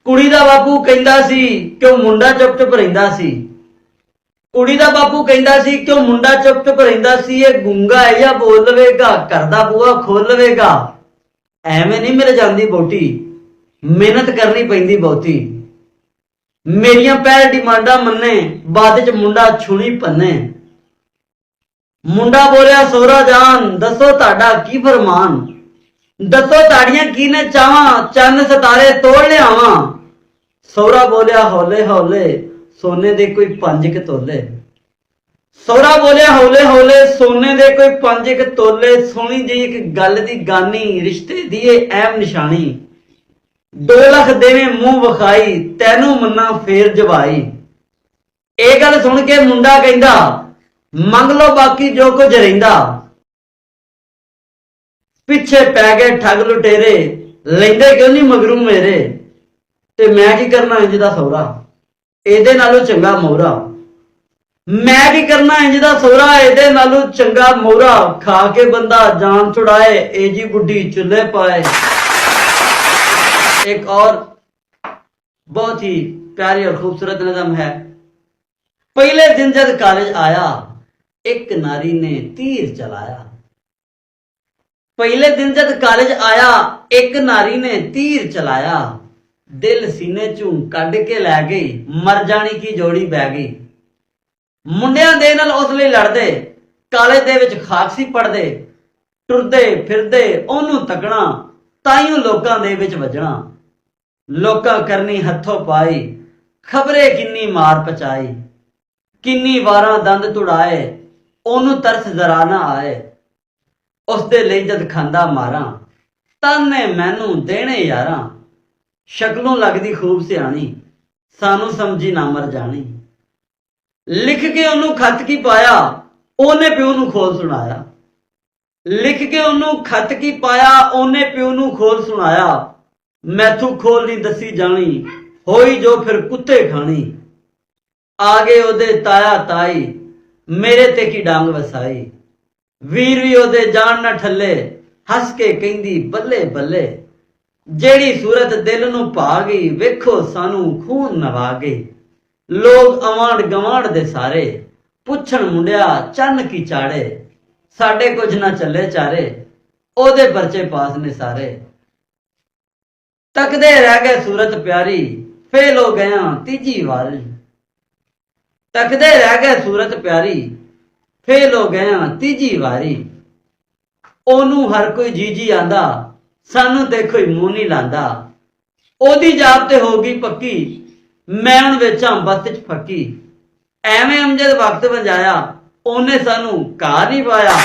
कुड़ी दा बापू कहंदा सी क्यों मुंडा चुप चुप रहिंदा सी। कुड़ी दा बापू कहंदा सी क्यों मुंडा चुप चुप रहिंदा सी। ये गूंगा है या बोल लवेगा, घर दा बूहा खोल लवेगा। एवें नहीं मिल जांदी बोटी, मेहनत करनी पैंदी बहुती। मेरियां पैर डिमांडा मन्ने, बाद च मुंडा छुणी भन्ने। मुंडा बोलिया सोहरा जान, दसो ताड़ा की फरमान। दसो ताड़ियां की ने चावां, चन्न सितारे तोड़ लियावां। सोहरा बोलिया हौले हौले, सोने दे कोई 5 तोले। सोहरा बोलिया हौले हौले, सोने दे कोई 5 तोले। सोहनी जी एक गल दी गानी, रिश्ते दी अहम निशानी। 2 लाख देवे मुंह विखाई, तैनू मन्ना फेर जवाई। ਇਹ ਗੱਲ ਸੁਣ ਕੇ ਮੁੰਡਾ ਕਹਿੰਦਾ ਮੰਗ ਲਓ ਬਾਕੀ ਜੋ ਕੁਝ ਰਹਿੰਦਾ। ਪਿੱਛੇ ਪੈ ਗਏ ਠੱਗ ਲੁਟੇਰੇ, ਲੈਂਦੇ ਕਿਉਂ ਨਹੀਂ ਮਗਰੂ ਮੇਰੇ। ਤੇ ਮੈਂ ਕੀ ਕਰਨਾ ਇੰਜ ਦਾ ਸਹੁਰਾ, ਇਹਦੇ ਨਾਲੋਂ ਚੰਗਾ ਮੋਹਰਾ। ਮੈਂ ਕੀ ਕਰਨਾ ਇੰਜ ਦਾ ਸਹੁਰਾ, ਇਹਦੇ ਨਾਲੋਂ ਚੰਗਾ ਮੋਹਰਾ। ਖਾ ਕੇ ਬੰਦਾ ਜਾਨ ਛੁਡਾਏ, ਇਹ ਜੀ ਬੁੱਢੀ ਚੁੱਲ੍ਹੇ ਪਾਏ। एक और बहुत ही प्यारी और खूबसूरत नज़म है। पहले दिन जब कॉलेज आया, एक नारी ने तीर चलाया। पहले दिन जब कॉलेज आया, एक नारी ने तीर चलाया। दिल सीने चों कढ़ के लै गई, मर जानी की जोड़ी बह गई। मुंडियां दे नाल उस लई लड़दे, कॉलेज दे विच खाक सी पढ़दे। टुरदे फिरदे ओनू तकना, ताइयों लोकां दे विच वजना। लोकां करनी हथों पाई, खबरे किन्नी मार पचाई। किन्नी वारां दंद तुड़ाए, ओनू तरस जरा ना आए। उसदे लई जद खांदा मारां, ताने मैनू देने यारां। शक्लों लगदी खूब सियाणी, सानू समझी ना मर जानी। लिख के ओनू खत की पाया, ओने प्यो नू खोल सुनाया। लिख के ओनू खत की पाया, ओने प्यो नू खोल सुनाया। मैथू खोल नहीं दसी जानी, होई जो फिर कुत्ते खानी। आगे ओदे ताया ताई, मेरे ते की डांग वसाई। वीर भी ओदे जान न ठल्ले, हस के कहंदी बल्ले बल्ले। जेड़ी सूरत दिल नू भा गई, वेखो सानू खून नवा गई। लोग अवांड गवांड दे सारे, पुछण मुंडिया चन्न की चाड़े। साडे कुछ ना चले चारे, ओदे परचे पास ने सारे। तकदे रह गए सूरत प्यारी, फेल हो गया तीजी वारी। तकदे रह गए सूरत प्यारी, फेल हो गया तीजी वारी। ओनू हर कोई जी जी आंदा, सानू ते कोई मुंह नहीं लांदा। ओदी जाब ते हो गई पक्की, मैं उन विचां बत च फकी। एवें अमजद वक्त वंजाया, ओने सानू घा नहीं पाया।